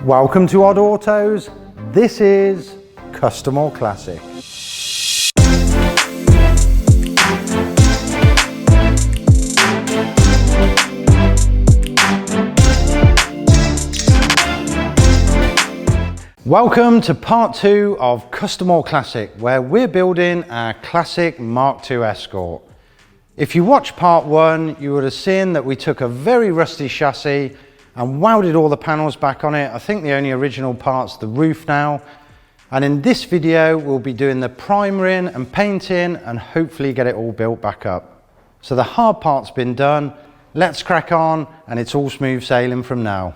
Welcome to Odd Autos. This is Custom or Classic. Welcome to part 2 of Custom or Classic, where we're building our classic Mk2 Escort. If you watched part 1, you would have seen that we took a very rusty chassis and welded all the panels back on it. I think the only original part's the roof now. And in this video, we'll be doing the primering and painting and hopefully get it all built back up. So the hard part's been done. Let's crack on, and it's all smooth sailing from now.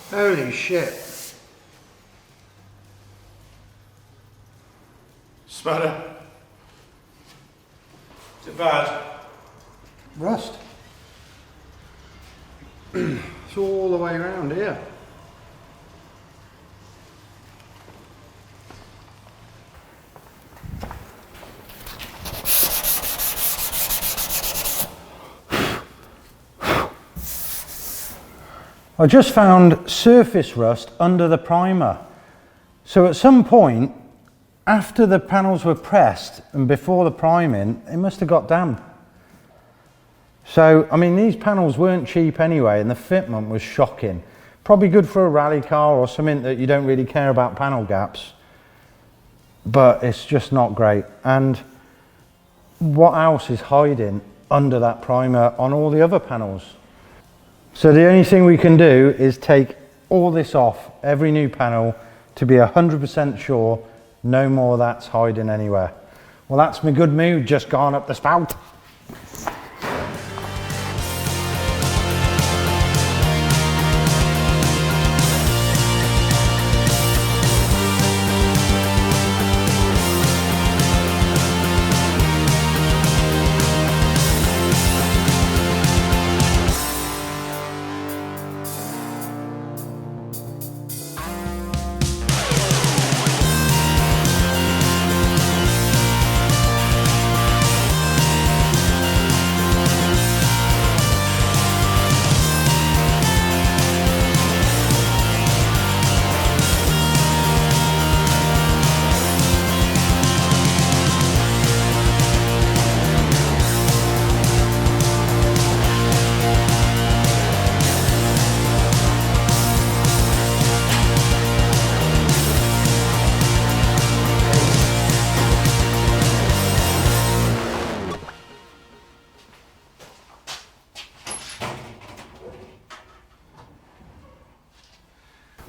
Holy shit. Sputter. Is it bad? Rust. It's all the way around here. I just found surface rust under the primer. So at some point, after the panels were pressed and before the priming, it must have got damp. So, I mean, these panels weren't cheap anyway, and the fitment was shocking. Probably good for a rally car or something that you don't really care about panel gaps, but it's just not great. And what else is hiding under that primer on all the other panels? So the only thing we can do is take all this off every new panel to be 100% sure no more of that's hiding anywhere. Well, that's my good mood just gone up the spout.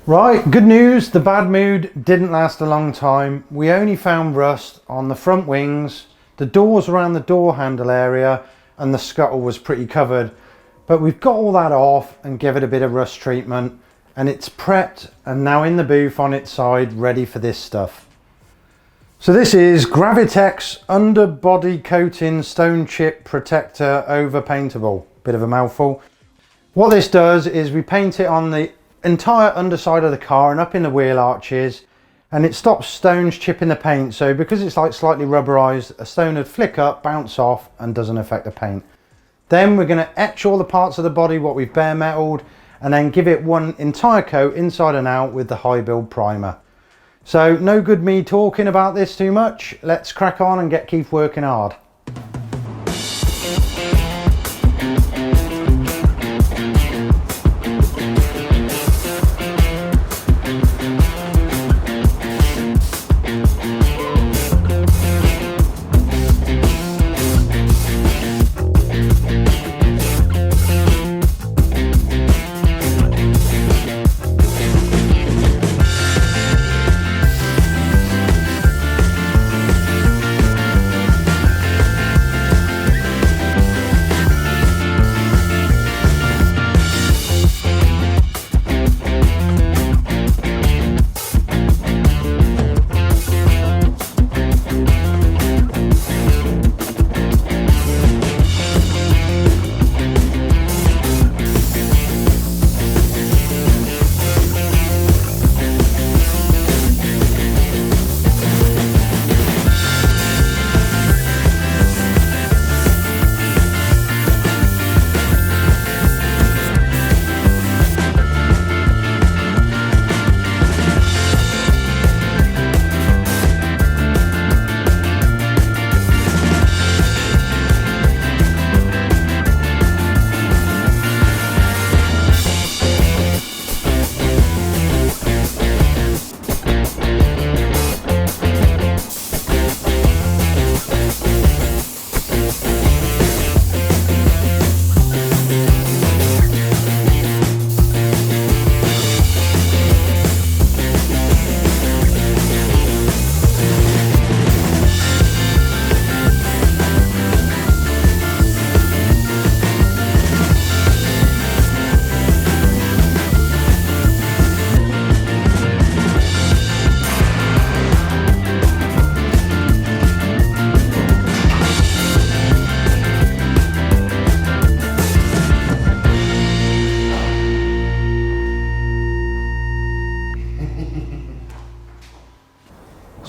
Right, good news, the bad mood didn't last a long time. We only found rust on the front wings, the doors around the door handle area, and the scuttle was pretty covered. But we've got all that off and give it a bit of rust treatment, and it's prepped and now in the booth on its side, ready for this stuff. So this is Gravitex underbody coating stone chip protector over paintable. Bit of a mouthful. What this does is we paint it on the entire underside of the car and up in the wheel arches, and it stops stones chipping the paint. So because it's like slightly rubberized, a stone would flick up, bounce off, and doesn't affect the paint. Then we're going to etch all the parts of the body what we've bare metaled, and then give it one entire coat inside and out with the high build primer. So no good me talking about this too much. Let's crack on and get Keith working hard.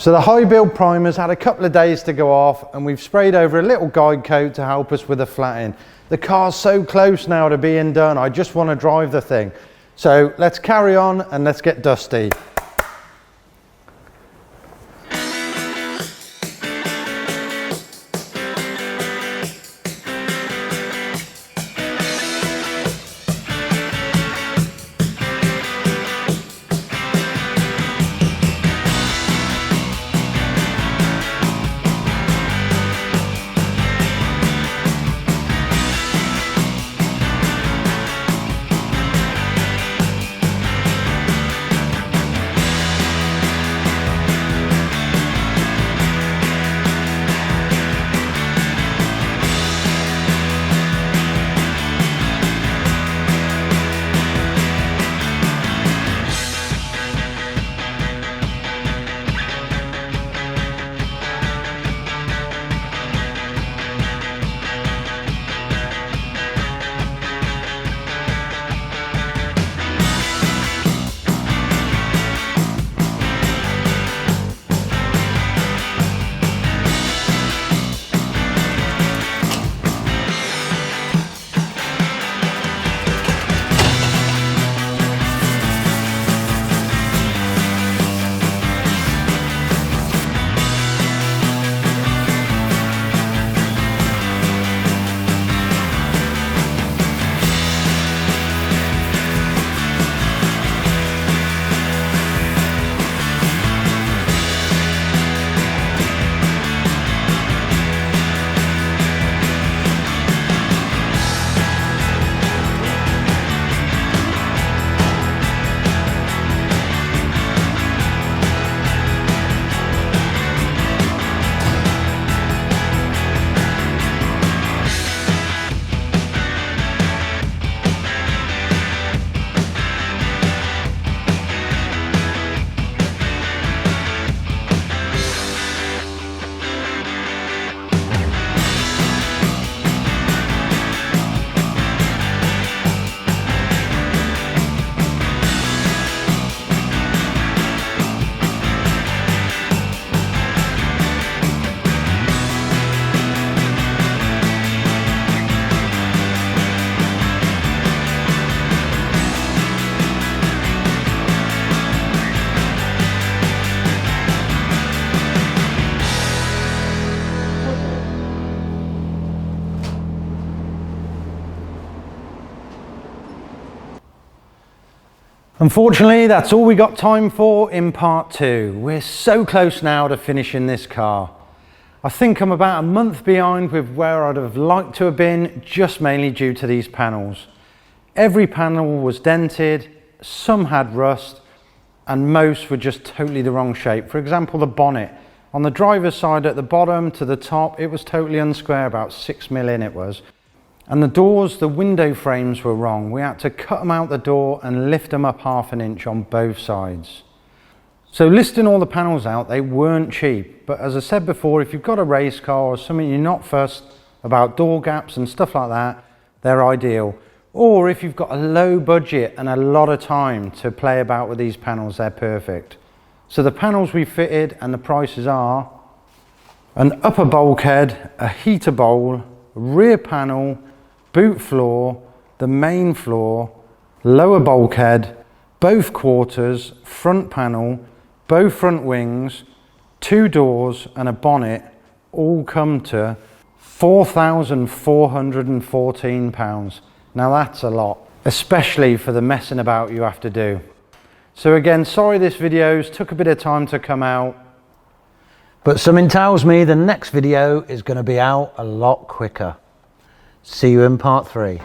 So the high build primer's had a couple of days to go off, and we've sprayed over a little guide coat to help us with the flatting. The car's so close now to being done, I just want to drive the thing. So let's carry on and let's get dusty. Unfortunately, that's all we got time for in part 2. We're so close now to finishing this car. I think I'm about a month behind with where I'd have liked to have been, just mainly due to these panels. Every panel was dented, some had rust, and most were just totally the wrong shape. For example, the bonnet. On the driver's side at the bottom to the top, it was totally unsquare, about 6mm in it was. And the doors, the window frames were wrong. We had to cut them out the door and lift them up 1/2 inch on both sides. So listing all the panels out, they weren't cheap. But as I said before, if you've got a race car or something you're not fussed about door gaps and stuff like that, they're ideal. Or if you've got a low budget and a lot of time to play about with these panels, they're perfect. So the panels we fitted and the prices are an upper bulkhead, a heater bowl, rear panel, boot floor, the main floor, lower bulkhead, both quarters, front panel, both front wings, 2 doors and a bonnet all come to £4,414. Now that's a lot, especially for the messing about you have to do. So again, sorry this video's took a bit of time to come out, but something tells me the next video is going to be out a lot quicker. See you in part 3.